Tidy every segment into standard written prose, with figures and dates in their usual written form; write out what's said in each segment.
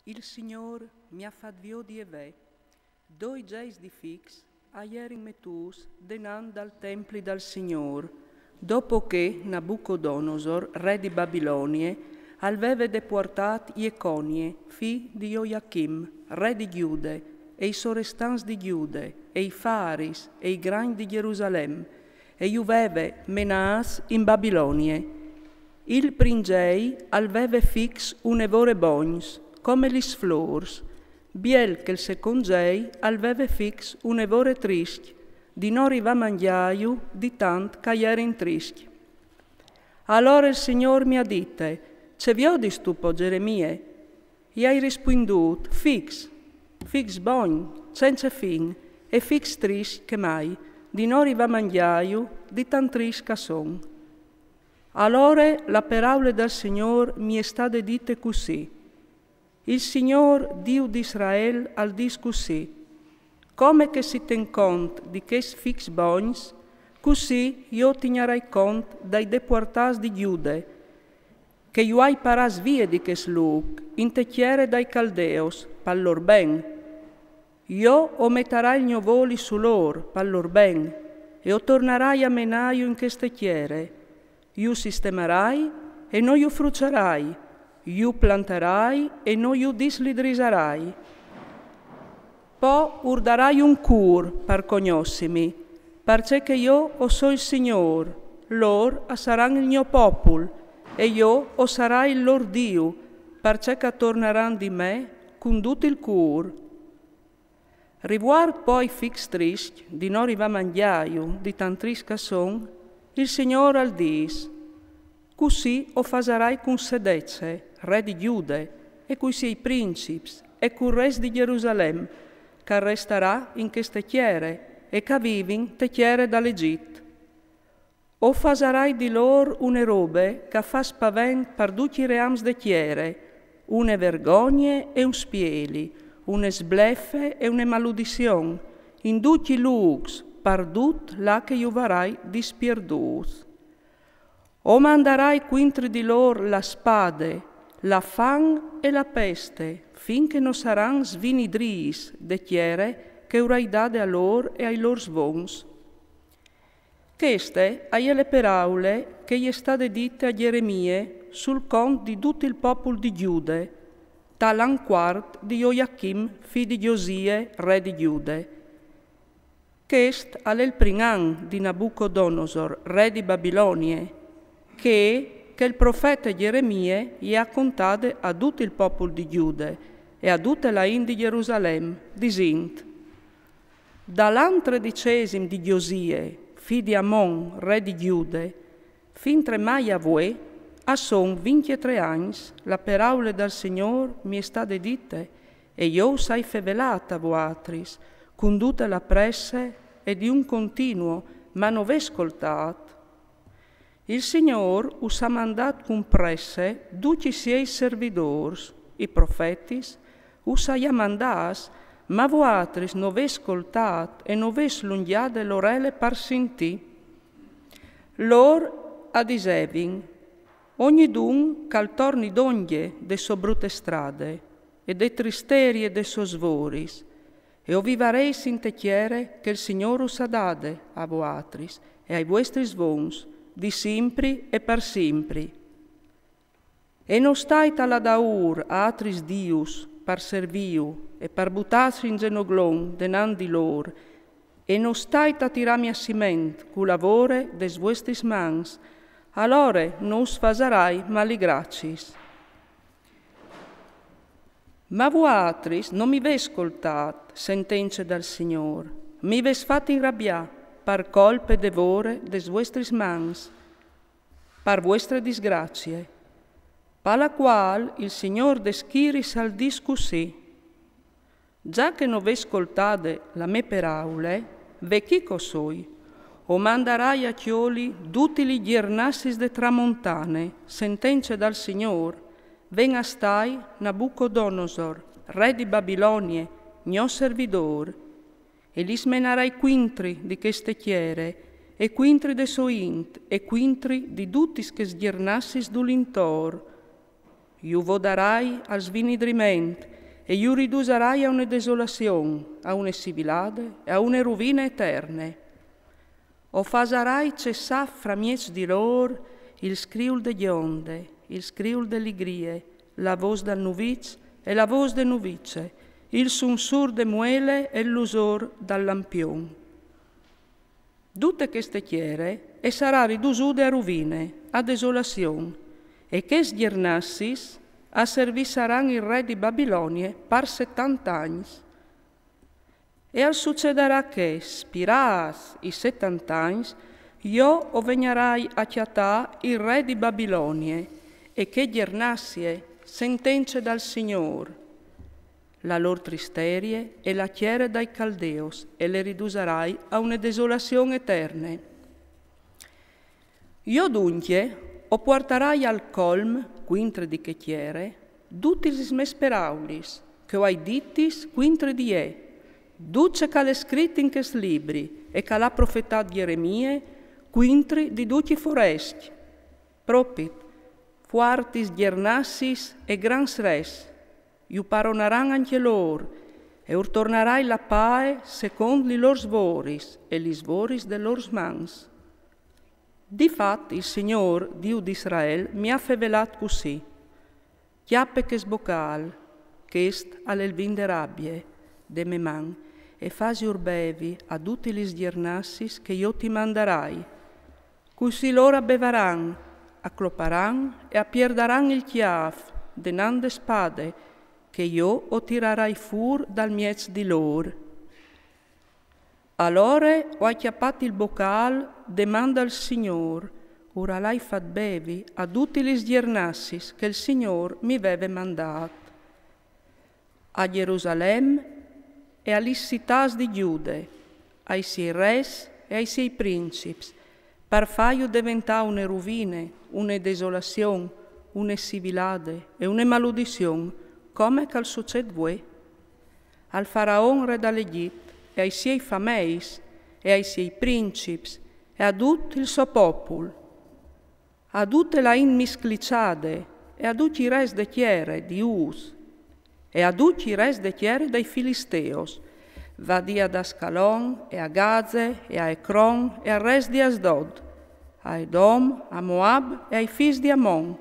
Il Signor mi ha fatto vio di eve, 2 giorni di fix, a ieri metus, denan dal templi dal Signor, dopo che Nabucodonosor, re di Babilonie, aveva deportato Jeconie, figlio di Joachim, re di Giude, e i sorestans di Giude, e i faris, e i grani di Gerusalemme, e iuveve Menas in Babilonie. Il pringei alveve fix un'evore bogns, come gli sflors, biel che il secongei alveve fix un'evore trischi, di non riva mangiaiu di tant caiere in trischi. Allora il Signor mi ha dite, ce viodis tu po Geremie? E hai risponduto, fix bogn, senza fin, e fix trischi che mai, di non riva mangiaiu di tant trisca son. Allora la parola del Signor mi è stata dite così. Il Signor, Dio di Israele, al dis così. Come che si ten conto di che fix bogns, così io tegnerai conto dai deportas di Giude, che io hai paras vie di che slug, in techiere dai caldeos, pallor ben. Io o metterai il mio voli su lor, pallor ben, e o tornerai a menaio in che stechiere. Io sistemerai e non io frucerai, io planterai e non io dislidriserai. Poi urdarai un cur per conoscimi, perché io o so il Signor, lor saranno il mio popolo, e io o sarai il lor Dio, perché torneranno di me con tutto il cur. Riguardo poi fix trist, di non riva mangiaio, di tan trisca son, il Signore al dis, così o fasarai con Sedece, re di Giude, e coi suoi principes, e col re di Gerusalemme, che resterà in che stechiere, e che vivin techiere dall'Egitto. O fasarai di lor une robe che fa spavent per tutti i reams de chiere, une vergogne e un spieli, une sbleffe e une maludizion, in tutti i lugs, perdut là che iuvarai dispierdus. O mandarai quintri di lor la spade, la fan e la peste, finché non saranno svinidris de chiere che urai date a lor e ai lor svons. Queste ai le parole che gli è state dite a Geremie sul conto di tutto il popolo di Giude, talan quart di Joachim, figlio di Josie, re di Giude. Quest è il primo anno di Nabucodonosor, re di Babilonie, che il profeta Geremie gli ha contato a tutto il popolo di Giude e a tutta la in di Gerusalemme, dicendo: dall'anno 13 di Josie, figlio di Amon, re di Giude, fin tre mai a voi, a son 23 anni, la parola del Signore mi è stata dite, e io sai fevelata a voatris, con tutta la presse e di un continuo, ma non v'è ascoltato. Il Signore us ha mandato con presse tutti i suoi servitori, i profetis, us ha mandato, ma voatris non v'è ascoltato e non v'è slungiate l'orelle per sentì. Lor a disevin, ogni dun cal torni d'oglie de so brutte strade, e de tristeri e de so svoris, e o vivareis in techiere che il Signore us ha date a voatris e ai vostri svons, di simpri e per simpri. E non stai alla daur a atris dius per serviu e per buttarsi in genoglon denan di lor, e non stai a tirami a siment cu lavore des vostris mans, allora non sfasarai maligracis. Ma voatris non mi ve ascoltat, sentenze del Signore, mi ves fatti inrabbià per colpe devore des vostris mans, per vostre disgrazie, per la qual il Signor deschiris al discussi. Già che non ve ascoltate la me paraule, ve chi cosoi, o mandarai a chioli tutti gli giernassis de tramontane, sentenze dal Signor, ven a stai Nabucodonosor, re di Babilonie, mio servidor, e li smenarai quintri di che stechiere, e quintri de soint, e quintri di tutti che sgiernassis dulintor. Iu vodarai al svinidriment, e io riduserai a una desolazione, a una civilade e a una rovina eterne. O fasarai cessar fra miez di lor il scriul degli onde, il scriul delle grie, la voce del nuviz e la voce de nuvice, il sunsur de muele e l'usor dal lampion. Tutte queste chiere e sarà ridusude a rovine, a desolazione, e che sgiernassis a servir saranno il re di Babilonia per 70 anni. E al succederà che, spiràs i 70 anni, io o vegnerai a chiatà il re di Babilonia, e che giernassie sentenze dal Signor, la lor tristerie e la chiere dai Caldeos, e le riduserai a una desolazione eterna. Io dunque o porterai al colm, quintre di che chiere, tutti gli mesperaulis, che ho hai dittis quintre di duce che l'è scritto in ches libri, e che l'ha profetato Geremie, quintri di tutti foresti. Propit, fuartis giernassis e grans res, iu paronaran anche lor, e urtornarai la pae secondo i lor svoris e gli svoris de lors mans. Difatti il Signor, Dio di Israele, mi ha fevelat così. Chiappe che sbocal, che est all'elvin de rabbie, de me man, e fasi urbevi a tutti gli sgiernassis che io ti mandarai. Così loro abbevaran, accloparan e appierdaran il chiaf, denande spade, che io o tirarai fur dal miez di lor. Allora ho acchiappato il bocal, demanda al Signor, ora l'hai fat bevi a tutti gli sgiernassis che il Signor mi aveva mandato. A Gerusalemme e alle città di Giude, ai suoi res e ai suoi principi, per farlo diventare una rovine, una desolazione, una civilade e una maledizione, come che succede voi. Al faraon re dall'Egitto, e ai suoi fameis, e ai suoi principi, e a tutto il suo popolo, a tutte le immiscliciade, e a tutti i res de chiere di Us, e a tutti i res de chiere dei Filisteos, vadia ad Ascalon, e a Gaze, e a Ecron, e al res di Asdod, a Edom, a Moab, e ai figli di Ammon,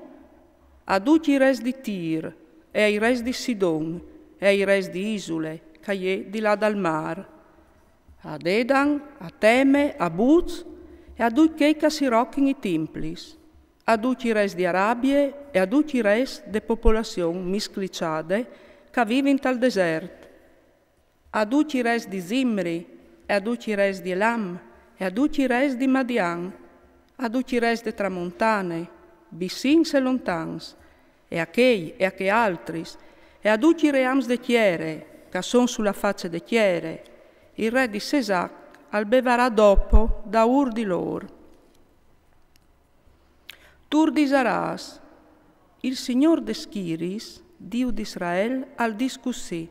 a tutti i res di Tir, e ai res di Sidon, e ai res di Isule, che è di là dal mar, a Dedan, a Teme, a Buz, e a tutti che si rocchino i templis, a tutti i res di Arabie e a tutti i res de popolazione miscliciade che vivono al deserto, a tutti i res di Zimri, e a tutti i res di Elam, e a tutti i res di Madian, a tutti i res de tramontane, vicins e lontans, e a che altris, e a tutti i reams de chiere, che sono sulla faccia de chiere, il re di Sesac albevarà dopo da ur di lor. Tur disaràs, il Signor de Schiris, Dio di Israele, al discussì,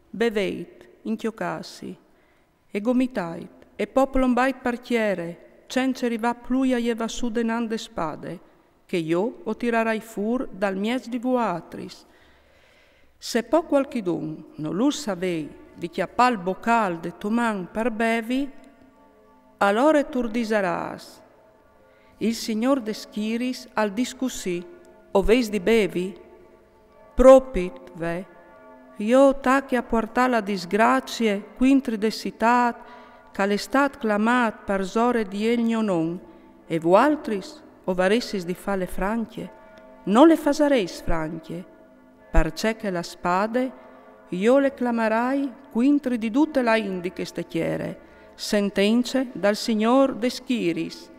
beveit, inchiocassi, e gomitait, e popolombait partiere, cenceri va pluia jeva su denande spade, che io o tirarai fur dal miez di vuatris. Se po qualchidun non l'ur savei di chiappà il bocal de tuman per bevi, allora tur disaràs. Il Signor de Schiris al discussì, o veis di bevi? Propit, ve, io tacchi a portare la disgrazie, quintri de citat, che l'estat clamat per zore di egno non, e vualtris, o varessis di fare franche, non le fasareis franche, perché che la spade, io le clamarai quintri di tutte la indiche ste chiere, sentenze dal Signor de Schiris.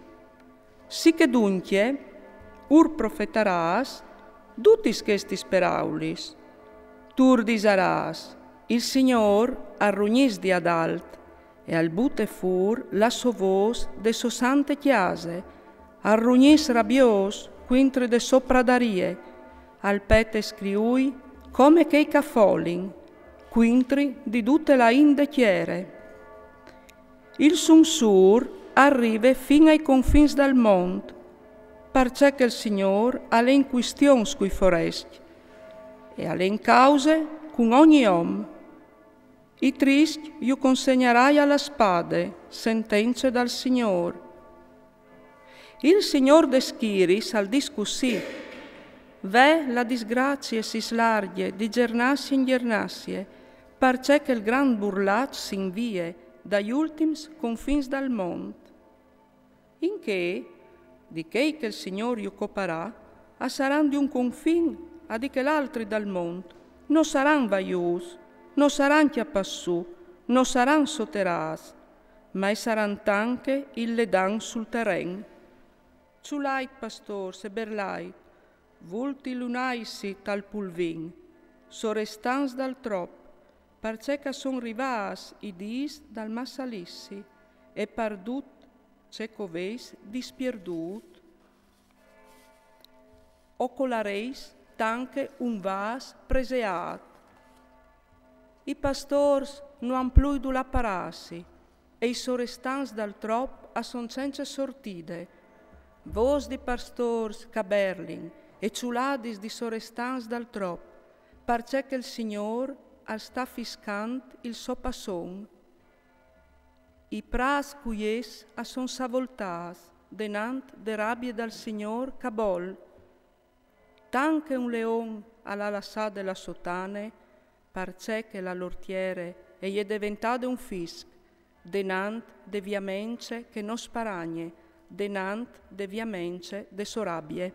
Sì che dunque, ur profetaràs, tutis questi speraulis, tur disaràs, il Signor arrugnis di adalt, e al bute fur la so vos de so sante chiase, arrugnis rabios quintri de sopradarie, al pete scriui come che i caffolin, quintri di tutte la inde chiere. Il sunsur arriva fin ai confins del mondo, perché che il Signor ha le in questione scui foresti, e ha le in cause con ogni om. I tristi io consegnerai alla spade, sentenze dal Signore. Il Signor deschiris al discussi, ve la disgrazia si slarghe di gernassie in gernassie, perché che il gran burlac si invie dagli ultims confins del mondo. In che, di che il Signore io coparà, a saran di un confin, a di che l'altri dal mondo, non saran vaius, non saran chiapassù, non saran soteras, ma saran anche il ledan sul terren. Ciulait, pastor, se berlait, vulti lunaisi tal pulvin, sorestans dal trop, perché che son rivas i dis dal massalissi, e perdut ce coveis dispierdut. Ocolareis tanche un vas preseat. I pastors non han plui du la parassi, e i sorestans dal trop a son senza sortide. Vos di pastors caberlin e ciuladis di sorestans dal trop, perché che il Signor al sta fiscant il so passon. I pras cuies a son savoltas, denant de rabbie dal Signor cabol. Tanche un leon alla lassà della sotane, perché che la lortiere e è diventato un fisc, denant deviamente che non sparagne, denant deviamente de sorabbie.